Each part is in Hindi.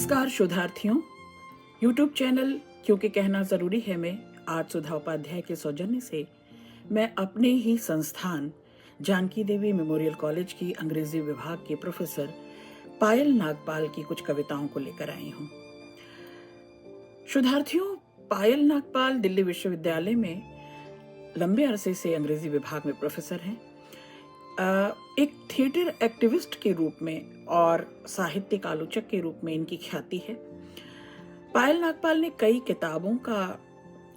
नमस्कार शोधार्थियों। YouTube चैनल क्योंकि कहना ज़रूरी है में आज सुधा उपाध्याय के सौजन्य से मैं अपने ही संस्थान जानकी देवी मेमोरियल कॉलेज की अंग्रेजी विभाग के प्रोफेसर पायल नागपाल की कुछ कविताओं को लेकर आई हूँ। शोधार्थियों, पायल नागपाल दिल्ली विश्वविद्यालय में लंबे अरसे से अंग्रेजी विभाग में प्रोफेसर हैं। एक थिएटर एक्टिविस्ट के रूप में और साहित्यिक आलोचक के रूप में इनकी ख्याति है। पायल नागपाल ने कई किताबों का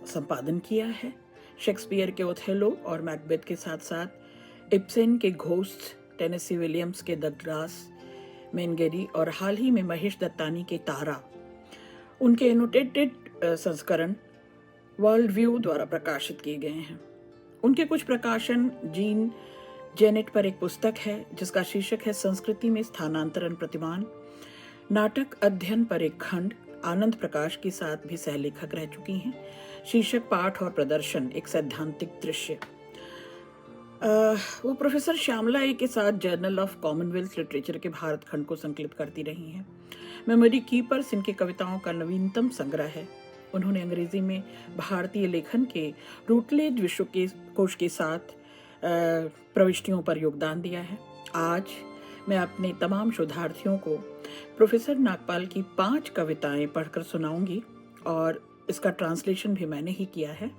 संपादन किया है। शेक्सपियर के ओथेलो और मैकबेथ के साथ साथ इब्सेन के घोस्ट, टेनेसी विलियम्स के द ग्रास मैनगेरी और हाल ही में महेश दत्तानी के तारा, उनके एनोटेटेड संस्करण वर्ल्ड व्यू द्वारा प्रकाशित किए गए हैं। उनके कुछ प्रकाशन जीन जेनेट पर एक पुस्तक है जिसका शीर्षक है संस्कृति में स्थानांतरण प्रतिमान, नाटक अध्ययन पर एक खंड आनंद प्रकाश के साथ भी सहलेखक रह चुकी हैं। शीर्षक पाठ और प्रदर्शन एक सैद्धांतिक दृश्य। वो प्रोफेसर श्यामला ए के साथ जर्नल ऑफ कॉमनवेल्थ लिटरेचर के भारत खंड को संकलित करती रही हैं। मेमोरी कीपर्स इनके कविताओं का नवीनतम संग्रह है। उन्होंने अंग्रेजी में भारतीय लेखन के रूटलेज विश्व के कोश के साथ प्रविष्टियों पर योगदान दिया है। आज मैं अपने तमाम शोधार्थियों को प्रोफेसर नागपाल की 5 कविताएं पढ़कर सुनाऊंगी और इसका ट्रांसलेशन भी मैंने ही किया है।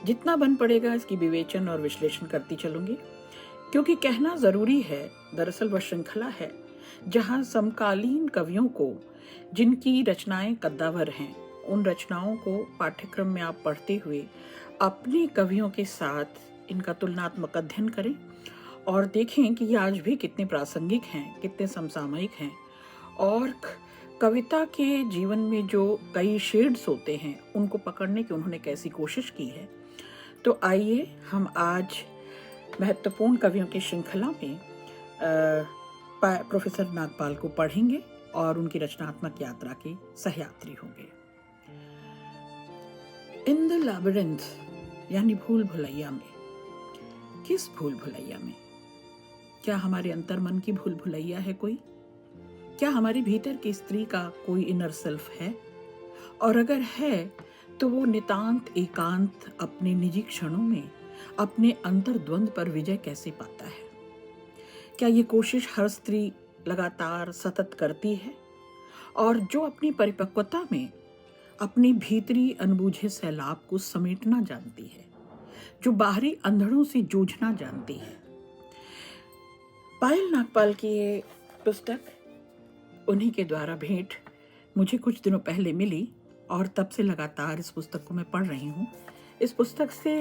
जितना बन पड़ेगा इसकी विवेचन और विश्लेषण करती चलूंगी, क्योंकि कहना ज़रूरी है। दरअसल वह श्रृंखला है जहां समकालीन कवियों को, जिनकी रचनाएं कद्दावर हैं, उन रचनाओं को पाठ्यक्रम में आप पढ़ते हुए अपने कवियों के साथ इनका तुलनात्मक अध्ययन करें और देखें कि ये आज भी कितने प्रासंगिक हैं, कितने समसामयिक हैं और कविता के जीवन में जो कई शेड्स होते हैं उनको पकड़ने की उन्होंने कैसी कोशिश की है। तो आइए हम आज महत्वपूर्ण कवियों की श्रृंखला में प्रोफेसर नागपाल को पढ़ेंगे और उनकी रचनात्मक यात्रा के सहयात्री होंगे। इन द लैबिरिंथ यानी भूल भुलैया में। किस भूल भुलैया में? क्या हमारे अंतर्मन की भूल भुलैया है कोई? क्या हमारे भीतर की स्त्री का कोई इनर सेल्फ है? और अगर है तो वो नितांत एकांत अपने निजी क्षणों में अपने अंतर्द्वंद पर विजय कैसे पाता है? क्या ये कोशिश हर स्त्री लगातार सतत करती है और जो अपनी परिपक्वता में अपनी भीतरी अनबूझे सैलाब को समेटना जानती है, जो बाहरी अंधड़ों से जूझना जानती है? पायल नागपाल की ये पुस्तक उन्हीं के द्वारा भेंट मुझे कुछ दिनों पहले मिली और तब से लगातार इस पुस्तक को मैं पढ़ रही हूँ। इस पुस्तक से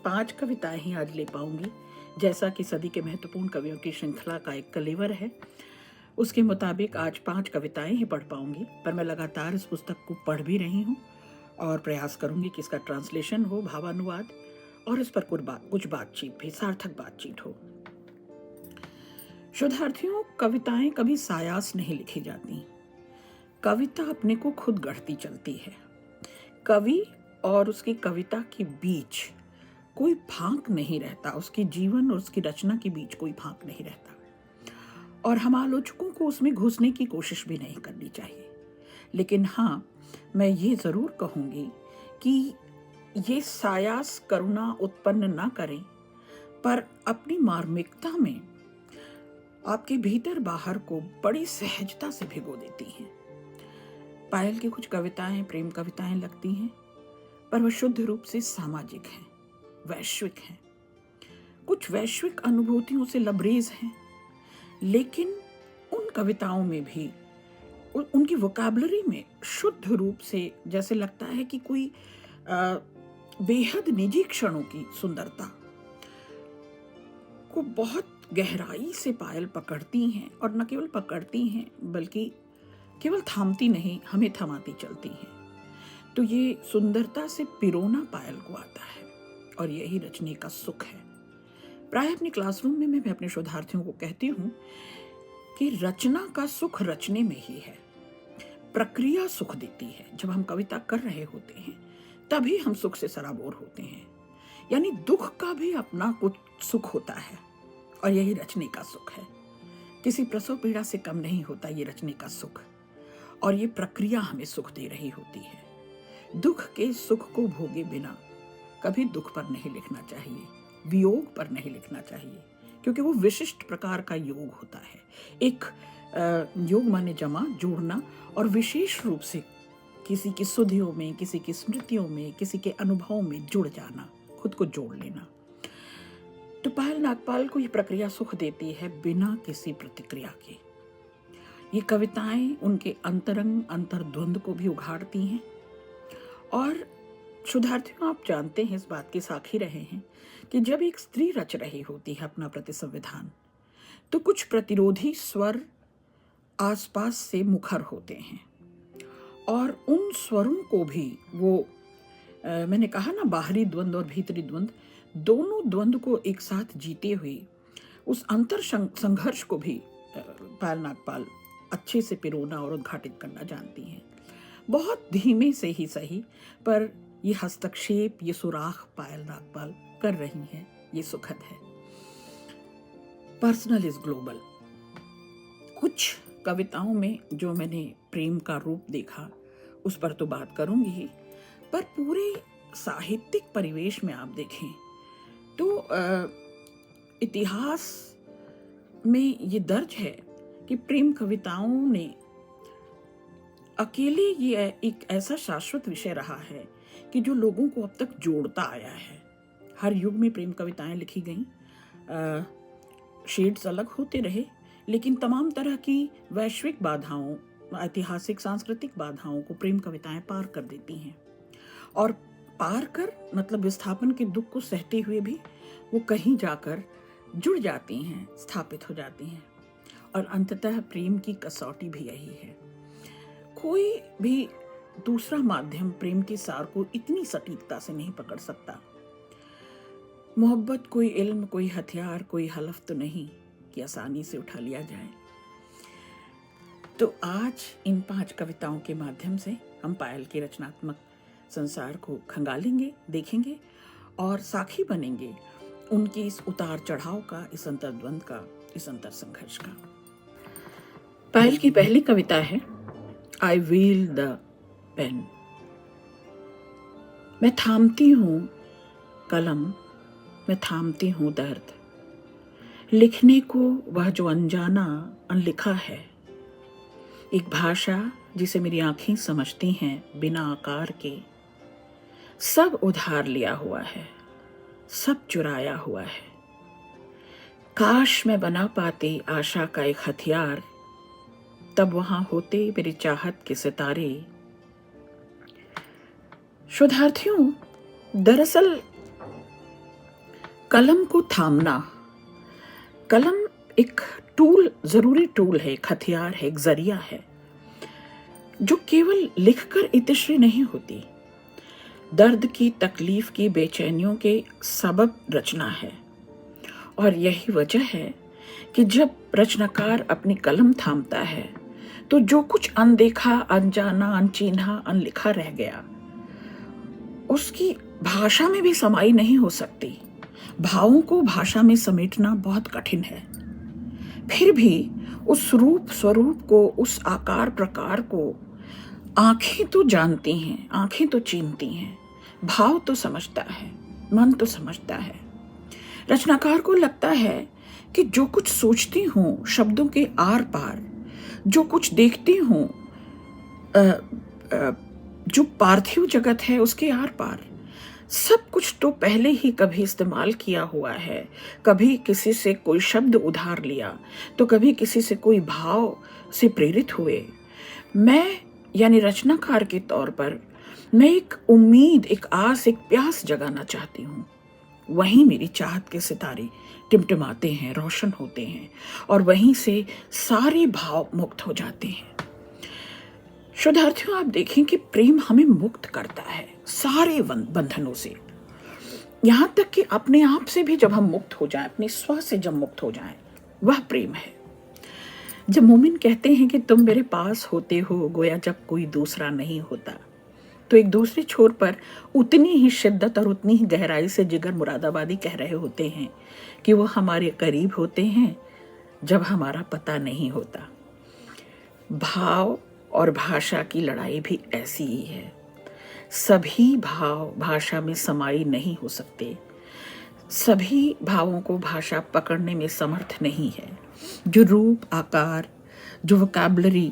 5 कविताएं ही आज ले पाऊंगी। जैसा कि सदी के महत्वपूर्ण कवियों की श्रृंखला का एक कलेवर है, उसके मुताबिक आज 5 कविताएं ही पढ़ पाऊंगी, पर मैं लगातार इस पुस्तक को पढ़ भी रही हूँ और प्रयास करूंगी कि इसका ट्रांसलेशन हो, भावानुवाद, और इस पर कुछ बातचीत भी, सार्थक बातचीत हो। शोधार्थियों, कविताएं कभी सायास नहीं लिखी जाती। कविता अपने को खुद गढ़ती चलती है। कवि और उसकी कविता के बीच कोई फांक नहीं रहता, उसके जीवन और उसकी रचना के बीच कोई फांक नहीं रहता, और हम आलोचकों को उसमें घुसने की कोशिश भी नहीं करनी चाहिए। लेकिन हाँ, मैं ये ज़रूर कहूँगी कि ये सायास करुणा उत्पन्न ना करें, पर अपनी मार्मिकता में आपके भीतर बाहर को बड़ी सहजता से भिगो देती हैं। पायल की कुछ कविताएं प्रेम कविताएं लगती हैं, पर वह शुद्ध रूप से सामाजिक हैं, वैश्विक हैं, कुछ वैश्विक अनुभूतियों से लबरेज हैं। लेकिन उन कविताओं में भी उनकी वोकैबुलरी में शुद्ध रूप से जैसे लगता है कि कोई बेहद निजी क्षणों की सुंदरता को बहुत गहराई से पायल पकड़ती हैं, और न केवल पकड़ती हैं बल्कि केवल थामती नहीं, हमें थमाती चलती हैं। तो ये सुंदरता से पिरोना पायल को आता है और यही रचने का सुख है। प्राय अपने क्लासरूम में मैं अपने शोधार्थियों को कहती हूँ कि रचना का सुख रचने में ही है। प्रक्रिया सुख देती है। जब हम कविता कर रहे होते हैं तभी हम सुख से सराबोर होते हैं। यानी दुख का भी अपना कुछ सुख होता है और यही रचने का सुख है। किसी प्रसव पीड़ा से कम नहीं होता ये रचने का सुख। और ये प्रक्रिया हमें सुख दे रही होती है। दुख के सुख को भोगे बिना कभी दुख पर नहीं लिखना चाहिए, वियोग पर नहीं लिखना चाहिए, क्योंकि वो विशिष्ट प्रकार का योग होता है। एक योग माने जमा, जोड़ना, और विशेष रूप से किसी की सुधियों में, किसी की स्मृतियों में, किसी के अनुभवों में जुड़ जाना, खुद को जोड़ लेना। तो पायल नागपाल को ये प्रक्रिया सुख देती है बिना किसी प्रतिक्रिया के। ये कविताएं उनके अंतरंग अंतर्द्वंद को भी उघाड़ती हैं। और शोधार्थियों, आप जानते हैं, इस बात के साक्षी रहे हैं कि जब एक स्त्री रच रही होती है अपना प्रतिसंविधान, तो कुछ प्रतिरोधी स्वर आसपास से मुखर होते हैं, और उन स्वरों को भी वो मैंने कहा ना, बाहरी द्वंद और भीतरी द्वंद, दोनों द्वंद को एक साथ जीते हुए उस अंतर संघर्ष को भी पायल नागपाल अच्छे से पिरोना और उद्घाटित करना जानती हैं। बहुत धीमे से ही सही, पर ये हस्तक्षेप, ये सुराख पायल नागपाल कर रही हैं, ये सुखद है। Personal is global. कुछ कविताओं में जो मैंने प्रेम का रूप देखा उस पर तो बात करूंगी ही, पर पूरे साहित्यिक परिवेश में आप देखें तो इतिहास में ये दर्ज है कि प्रेम कविताओं ने अकेले ये एक ऐसा शाश्वत विषय रहा है कि जो लोगों को अब तक जोड़ता आया है। हर युग में प्रेम कविताएं लिखी गईं, शेड्स अलग होते रहे, लेकिन तमाम तरह की वैश्विक बाधाओं, ऐतिहासिक सांस्कृतिक बाधाओं को प्रेम कविताएं पार कर देती हैं। और पार कर मतलब विस्थापन के दुख को सहते हुए भी वो कहीं जाकर जुड़ जाती हैं, स्थापित हो जाती हैं। और अंततः प्रेम की कसौटी भी यही है। कोई भी दूसरा माध्यम प्रेम के सार को इतनी सटीकता से नहीं पकड़ सकता। मोहब्बत कोई इल्म, कोई हथियार, कोई हलफ तो नहीं कि आसानी से उठा लिया जाए। तो आज इन 5 कविताओं के माध्यम से हम पायल के रचनात्मक संसार को खंगालेंगे, देखेंगे और साक्षी बनेंगे उनकी इस उतार चढ़ाव का, इस अंतर्द्वंद का, इस अंतर संघर्ष का। पायल की पहली कविता है आई व्हील द पेन। मैं थामती हूँ कलम, मैं थामती हूँ दर्द, लिखने को वह जो अनजाना अनलिखा है। एक भाषा जिसे मेरी आंखें समझती हैं बिना आकार के। सब उधार लिया हुआ है, सब चुराया हुआ है। काश मैं बना पाती आशा का एक हथियार, तब वहां होते मेरी चाहत के सितारे। शोधार्थियों, दरअसल कलम को थामना, कलम एक टूल, जरूरी टूल है, एक हथियार है, एक जरिया है, जो केवल लिखकर इतिश्री नहीं होती। दर्द की, तकलीफ की, बेचैनियों के सबब रचना है। और यही वजह है कि जब रचनाकार अपनी कलम थामता है तो जो कुछ अनदेखा, अनजाना, अनचिन्हा, अनलिखा रह गया, उसकी भाषा में भी समाई नहीं हो सकती। भावों को भाषा में समेटना बहुत कठिन है। फिर भी उस रूप स्वरूप को, उस आकार प्रकार को आंखें तो जानती हैं, आंखें तो चीनती हैं, भाव तो समझता है, मन तो समझता है। रचनाकार को लगता है कि जो कुछ सोचती हूँ शब्दों के आर पार, जो कुछ देखती हूँ जो पार्थिव जगत है उसके आर पार, सब कुछ तो पहले ही कभी इस्तेमाल किया हुआ है। कभी किसी से कोई शब्द उधार लिया, तो कभी किसी से कोई भाव से प्रेरित हुए। मैं यानी रचनाकार के तौर पर मैं एक उम्मीद, एक आस, एक प्यास जगाना चाहती हूँ। वहीं मेरी चाहत के सितारे टिमटिमाते हैं, रोशन होते हैं, और वहीं से सारे भाव मुक्त हो जाते हैं। शोधार्थियों, आप देखें कि प्रेम हमें मुक्त करता है सारे बंधनों से, यहाँ तक कि अपने आप से भी जब हम मुक्त हो जाएं, अपने स्व से जब मुक्त हो जाएं, वह प्रेम है। जब मोमिन कहते हैं कि तुम मेरे पास होते हो गोया जब कोई दूसरा नहीं होता, तो एक दूसरे छोर पर उतनी ही शिद्दत और उतनी ही गहराई से जिगर मुरादाबादी कह रहे होते हैं कि वो हमारे करीब होते हैं जब हमारा पता नहीं होता। भाव और भाषा की लड़ाई भी ऐसी ही है। सभी भाव भाषा में समाई नहीं हो सकते, सभी भावों को भाषा पकड़ने में समर्थ नहीं है। जो रूप, आकार, जो वोकैबुलरी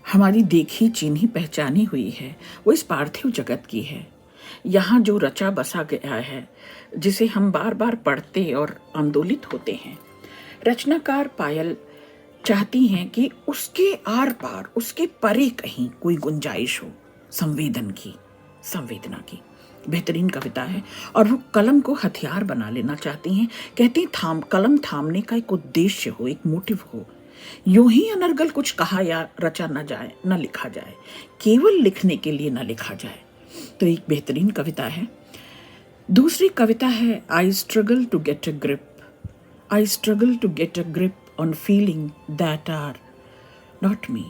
हमारी देखी, चिन्ही, पहचानी हुई है, वो इस पार्थिव जगत की है। यहाँ जो रचा बसा गया है, जिसे हम बार बार पढ़ते और आंदोलित होते हैं, रचनाकार पायल चाहती हैं कि उसके आर पार, उसके परे कहीं कोई गुंजाइश हो संवेदना की। बेहतरीन कविता है और वो कलम को हथियार बना लेना चाहती हैं। कहती हैं कलम थामने का एक उद्देश्य हो, एक मोटिव हो। यूं ही अनर्गल कुछ कहा या रचा न जाए, न लिखा जाए, केवल लिखने के लिए न लिखा जाए। तो एक बेहतरीन कविता है। दूसरी कविता है I struggle to get a grip. I struggle to get a grip on feeling that are not me.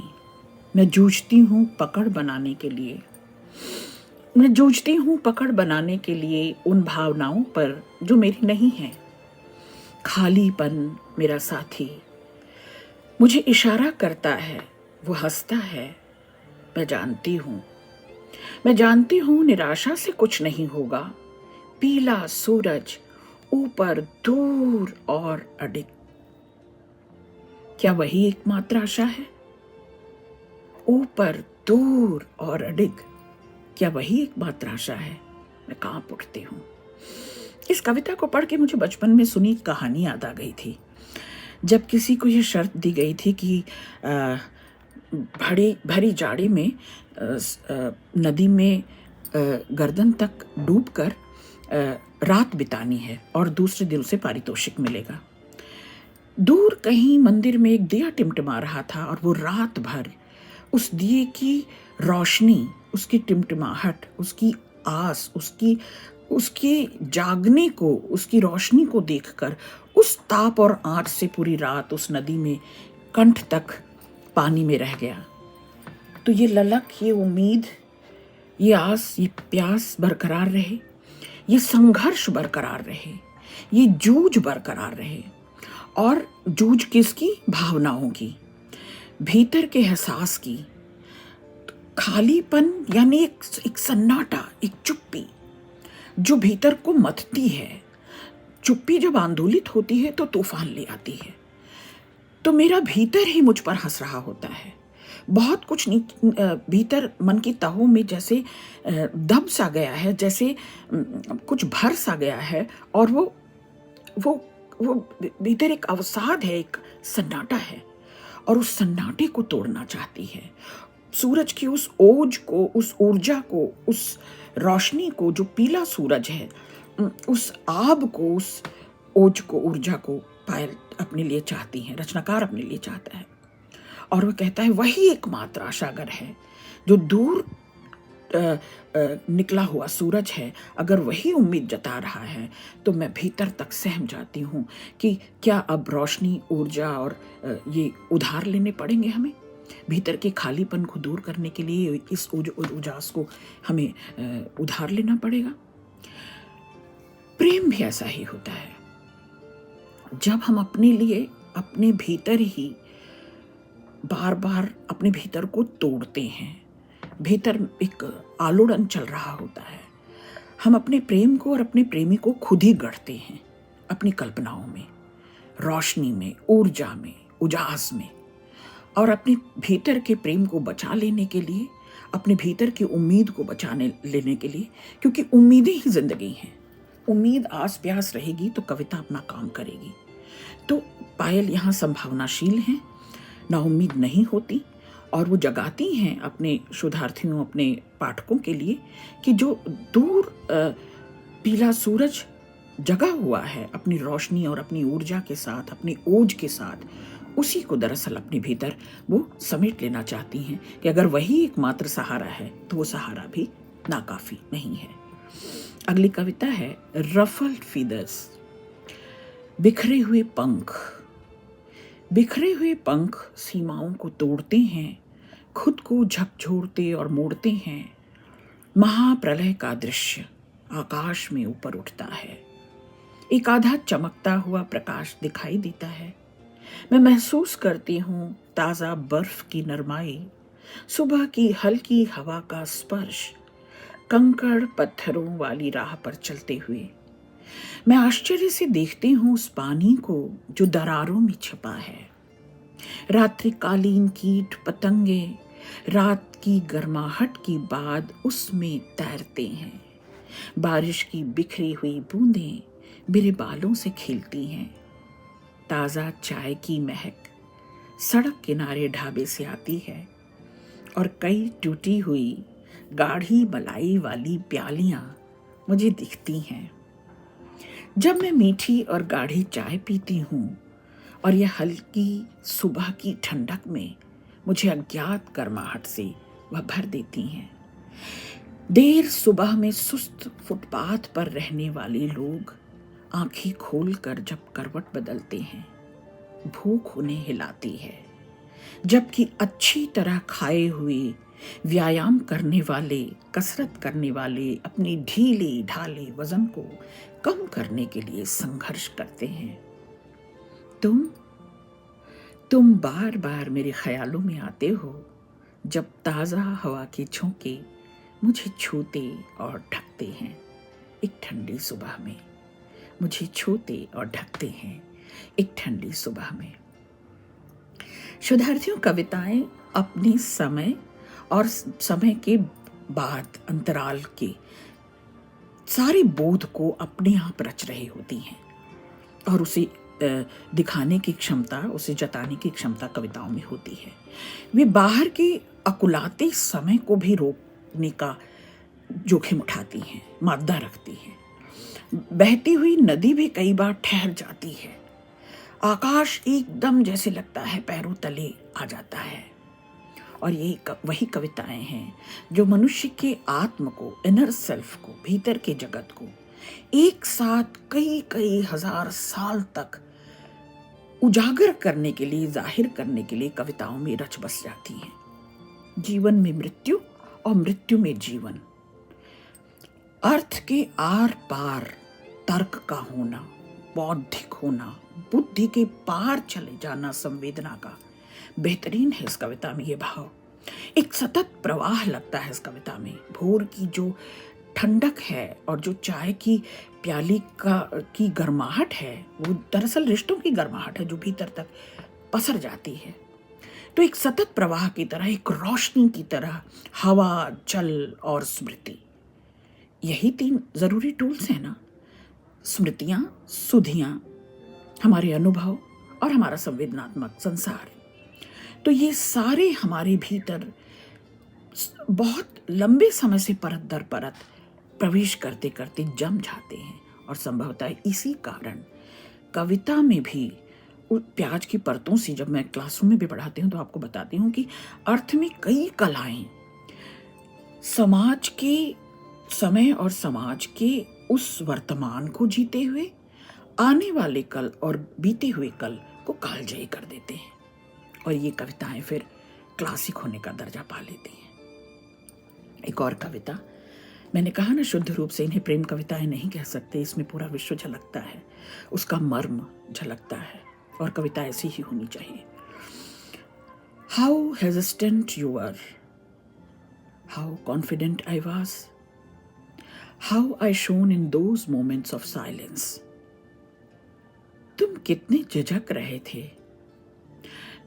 मैं जूझती हूँ पकड़ बनाने के लिए, मैं जूझती हूँ पकड़ बनाने के लिए उन भावनाओं पर जो मेरी नहीं है। खालीपन मेरा साथी मुझे इशारा करता है, वो हंसता है। मैं जानती हूँ निराशा से कुछ नहीं होगा। पीला सूरज ऊपर दूर और अडिग, क्या वही एकमात्र आशा है? ऊपर दूर और अडिग, क्या वही एकमात्र आशा है? मैं कांप उठती हूँ। इस कविता को पढ़ के मुझे बचपन में सुनी कहानी याद आ गई थी। जब किसी को ये शर्त दी गई थी कि भरी जाड़े में नदी में गर्दन तक डूबकर रात बितानी है और दूसरे दिन उसे पारितोषिक मिलेगा। दूर कहीं मंदिर में एक दिया टिमटिमा रहा था और वो रात भर उस दिए की रोशनी, उसकी टिमटिमाहट, उसकी आस, उसके जागने को, उसकी रोशनी को देखकर उस ताप और आँच से पूरी रात उस नदी में कंठ तक पानी में रह गया। तो ये ललक, ये उम्मीद, ये आस, ये प्यास बरकरार रहे, ये संघर्ष बरकरार रहे, ये जूझ बरकरार रहे। और जूझ किसकी? भावनाओं की, भीतर के एहसास की। खालीपन यानी एक सन्नाटा, एक चुप्पी जो भीतर को मथती है। चुप्पी जब आंदोलित होती है तो तूफान ले आती है। तो मेरा भीतर ही मुझ पर हंस रहा होता है। बहुत कुछ भीतर मन की तहों में जैसे दब सा गया है, जैसे कुछ भर सा गया है और वो भीतर एक अवसाद है, एक सन्नाटा है और उस सन्नाटे को तोड़ना चाहती है। सूरज की उस ओज को, उस ऊर्जा को, उस रोशनी को, जो पीला सूरज है, उस आब को, उस ओज को, ऊर्जा को पायल अपने लिए चाहती हैं, रचनाकार अपने लिए चाहता है। और वो कहता है वही एकमात्र आशागर है। जो दूर निकला हुआ सूरज है, अगर वही उम्मीद जता रहा है तो मैं भीतर तक सहम जाती हूँ कि क्या अब रोशनी, ऊर्जा और ये उधार लेने पड़ेंगे हमें। भीतर के खालीपन को दूर करने के लिए इस उजास को हमें उधार लेना पड़ेगा। प्रेम भी ऐसा ही होता है। जब हम अपने लिए अपने भीतर ही बार बार अपने भीतर को तोड़ते हैं, भीतर एक आलोड़न चल रहा होता है, हम अपने प्रेम को और अपने प्रेमी को खुद ही गढ़ते हैं अपनी कल्पनाओं में, रोशनी में, ऊर्जा में, उजास में। और अपने भीतर के प्रेम को बचा लेने के लिए, अपने भीतर की उम्मीद को बचाने लेने के लिए, क्योंकि उम्मीदें ही जिंदगी हैं। उम्मीद आस प्यास रहेगी तो कविता अपना काम करेगी। तो पायल यहाँ संभावनाशील हैं, नाउम्मीद नहीं होती और वो जगाती हैं अपने शोधार्थियों, अपने पाठकों के लिए कि जो दूर पीला सूरज जगा हुआ है अपनी रोशनी और अपनी ऊर्जा के साथ, अपनी ओज के साथ, उसी को दरअसल अपने भीतर वो समेट लेना चाहती हैं कि अगर वही एकमात्र सहारा है तो वो सहारा भी नाकाफी नहीं है। अगली कविता है रफल्ड फीदर्स। बिखरे हुए पंख सीमाओं को तोड़ते हैं, खुद को झकझोरते और मोड़ते हैं। महाप्रलय का दृश्य आकाश में ऊपर उठता है, एक आधा चमकता हुआ प्रकाश दिखाई देता है। मैं महसूस करती हूँ ताज़ा बर्फ की नरमाई, सुबह की हल्की हवा का स्पर्श, कंकड़ पत्थरों वाली राह पर चलते हुए। मैं आश्चर्य से देखती हूँ उस पानी को जो दरारों में छिपा है। रात्रिकालीन कीट पतंगे रात की गर्माहट की बाद उसमें तैरते हैं। बारिश की बिखरी हुई बूंदें मेरे बालों से खिलती हैं। ताज़ा चाय की महक सड़क किनारे ढाबे से आती है और कई टूटी हुई गाढ़ी मलाई वाली प्यालियां मुझे दिखती हैं। जब मैं मीठी और गाढ़ी चाय पीती हूँ और यह हल्की सुबह की ठंडक में मुझे अज्ञात गर्माहट से वह भर देती हैं। देर सुबह में सुस्त फुटपाथ पर रहने वाले लोग आंखें खोलकर जब करवट बदलते हैं, भूख उन्हें हिलाती है, जबकि अच्छी तरह खाए हुए व्यायाम करने वाले, कसरत करने वाले अपने ढीले ढाले वजन को कम करने के लिए संघर्ष करते हैं। तुम बार बार मेरे ख्यालों में आते हो जब ताज़ा हवा के झोंके मुझे छूते और ढकते हैं। एक ठंडी सुबह में मुझे छूते और ढकते हैं एक ठंडी सुबह में। शोधार्थियों, कविताएं अपने समय और समय के बाद अंतराल के सारे बोध को अपने आप रच रही होती हैं और उसे दिखाने की क्षमता, उसे जताने की क्षमता कविताओं में होती है। वे बाहर के अकुलाते समय को भी रोकने का जोखिम उठाती हैं, मादा रखती हैं। बहती हुई नदी भी कई बार ठहर जाती है। आकाश एकदम जैसे लगता है पैरों तले आ जाता है। और ये वही कविताएं हैं जो मनुष्य के आत्म को, इनर सेल्फ को, भीतर के जगत को एक साथ कई कई हजार साल तक उजागर करने के लिए, जाहिर करने के लिए कविताओं में रच बस जाती हैं। जीवन में मृत्यु और मृत्यु में जीवन, अर्थ के आर पार तर्क का होना, बौद्धिक होना, बुद्धि के पार चले जाना संवेदना का बेहतरीन है इस कविता में। ये भाव एक सतत प्रवाह लगता है इस कविता में। भोर की जो ठंडक है और जो चाय की प्याली की गर्माहट है, वो दरअसल रिश्तों की गर्माहट है जो भीतर तक पसर जाती है। तो एक सतत प्रवाह की तरह, एक रोशनी की तरह हवा, जल और स्मृति, यही 3 जरूरी टूल्स हैं ना। स्मृतियां, सुधियां, हमारे अनुभव और हमारा संवेदनात्मक संसार। तो ये सारे हमारे भीतर बहुत लंबे समय से परत दर परत प्रवेश करते करते जम जाते हैं। और संभवतः इसी कारण कविता में भी प्याज की परतों से, जब मैं क्लासरूम में भी पढ़ाती हूँ तो आपको बताती हूँ कि अर्थ में कई कलाएं समाज के समय और समाज के उस वर्तमान को जीते हुए आने वाले कल और बीते हुए कल को कालजयी कर देते हैं। और ये कविताएं फिर क्लासिक होने का दर्जा पा लेती हैं। एक और कविता, मैंने कहा ना, शुद्ध रूप से इन्हें प्रेम कविताएं नहीं कह सकते, इसमें पूरा विश्व झलकता है, उसका मर्म झलकता है, और कविता ऐसी ही होनी चाहिए। How hesitant you were, how confident I was, how I shown in those moments of silence. तुम कितने झिझक रहे थे,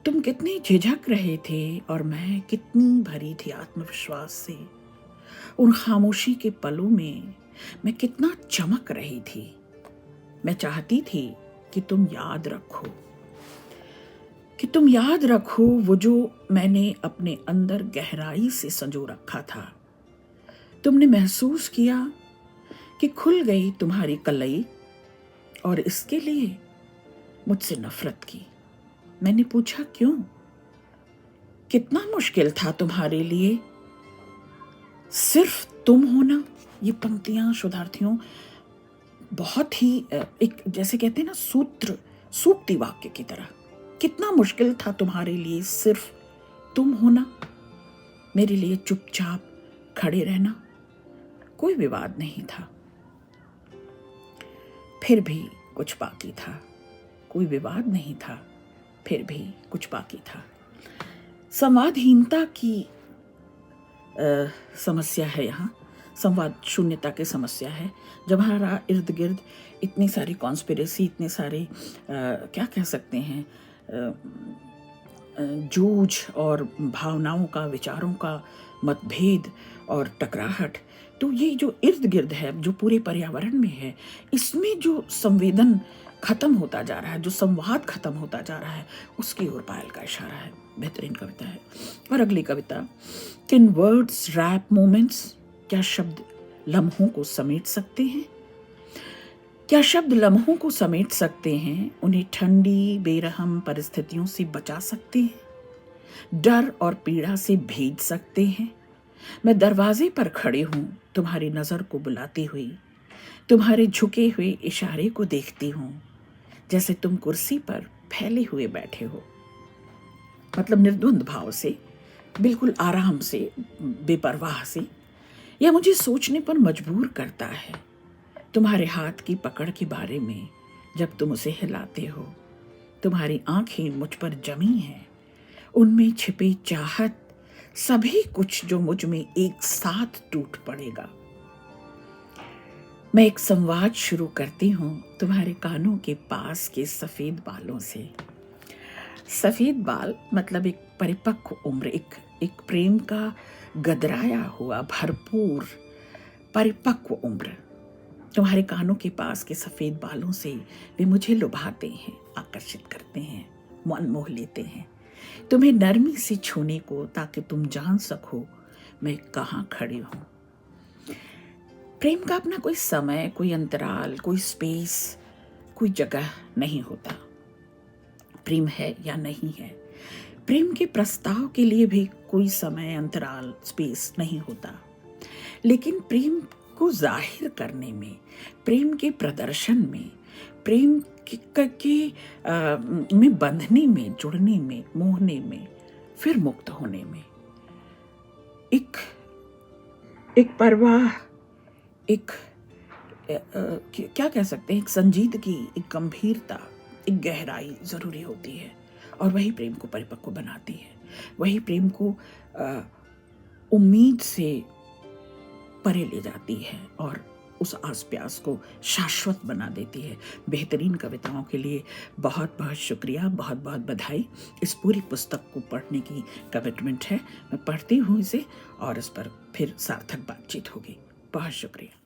तुम कितने झिझक रहे थे, और मैं कितनी भरी थी आत्मविश्वास से। उन खामोशी के पलों में मैं कितना चमक रही थी। मैं चाहती थी कि तुम याद रखो, कि तुम याद रखो वो जो मैंने अपने अंदर गहराई से संजो रखा था। तुमने महसूस किया कि खुल गई तुम्हारी कलई, और इसके लिए मुझसे नफरत की। मैंने पूछा क्यों? कितना मुश्किल था तुम्हारे लिए सिर्फ तुम होना। ये पंक्तियां शोधार्थियों बहुत ही एक, जैसे कहते हैं ना, सूक्ति वाक्य की तरह। कितना मुश्किल था तुम्हारे लिए सिर्फ तुम होना, मेरे लिए चुपचाप खड़े रहना। कोई विवाद नहीं था, फिर भी कुछ बाकी था। कोई विवाद नहीं था, फिर भी कुछ बाकी था। संवादहीनता की समस्या है यहाँ, संवाद शून्यता की समस्या है। जब हमारा इर्द गिर्द इतनी सारी कॉन्स्पिरेसी, इतने सारे क्या कह सकते हैं, जूझ और भावनाओं का, विचारों का मतभेद और टकराहट, तो ये जो इर्द गिर्द है, जो पूरे पर्यावरण में है, इसमें जो संवेदन खत्म होता जा रहा है, जो संवाद खत्म होता जा रहा है, उसकी ओर पायल का इशारा है। बेहतरीन कविता है। और अगली कविता, कैन वर्ड्स रैप मोमेंट्स, क्या शब्द लम्हों को समेट सकते हैं? क्या शब्द लम्हों को समेट सकते हैं, उन्हें ठंडी बेरहम परिस्थितियों से बचा सकते हैं, डर और पीड़ा से भेज सकते हैं? मैं दरवाजे पर खड़ी हूं तुम्हारी नजर को बुलाती हुई, तुम्हारे झुके हुए इशारे को देखती हूं, जैसे तुम कुर्सी पर फैले हुए बैठे हो। मतलब निर्द्वंद भाव से, बिल्कुल आराम से, बेपरवाह से। यह मुझे सोचने पर मजबूर करता है तुम्हारे हाथ की पकड़ के बारे में। जब तुम उसे हिलाते हो, तुम्हारी आंखें मुझ पर जमी हैं, उनमें छिपी चाहत, सभी कुछ जो मुझ में एक साथ टूट पड़ेगा। मैं एक संवाद शुरू करती हूँ तुम्हारे कानों के पास के सफेद बालों से। सफेद बाल मतलब एक परिपक्व उम्र, एक प्रेम का गदराया हुआ भरपूर परिपक्व उम्र। तुम्हारे कानों के पास के सफेद बालों से वे मुझे लुभाते हैं, आकर्षित करते हैं, मन मोह लेते हैं। तुम्हें नरमी से छूने को, ताकि तुम जान सको मैं कहाँ खड़ी हूँ। प्रेम का अपना कोई समय, कोई अंतराल, कोई स्पेस, कोई जगह नहीं होता। प्रेम है या नहीं है, प्रेम के प्रस्ताव के लिए भी कोई समय, अंतराल, स्पेस नहीं होता। लेकिन प्रेम को जाहिर करने में, प्रेम के प्रदर्शन में, प्रेम में बंधने में, जुड़ने में, मोहने में, फिर मुक्त होने में एक परवाह, एक क्या कह सकते हैं, एक संजीदगी, एक गंभीरता, एक गहराई जरूरी होती है। और वही प्रेम को परिपक्व बनाती है, वही प्रेम को उम्मीद से परे ले जाती है और उस आस प्यास को शाश्वत बना देती है। बेहतरीन कविताओं के लिए बहुत बहुत शुक्रिया, बहुत बहुत बधाई। इस पूरी पुस्तक को पढ़ने की कमिटमेंट है। मैं पढ़ती हूँ इसे और इस पर फिर सार्थक बातचीत होगी। बहुत शुक्रिया।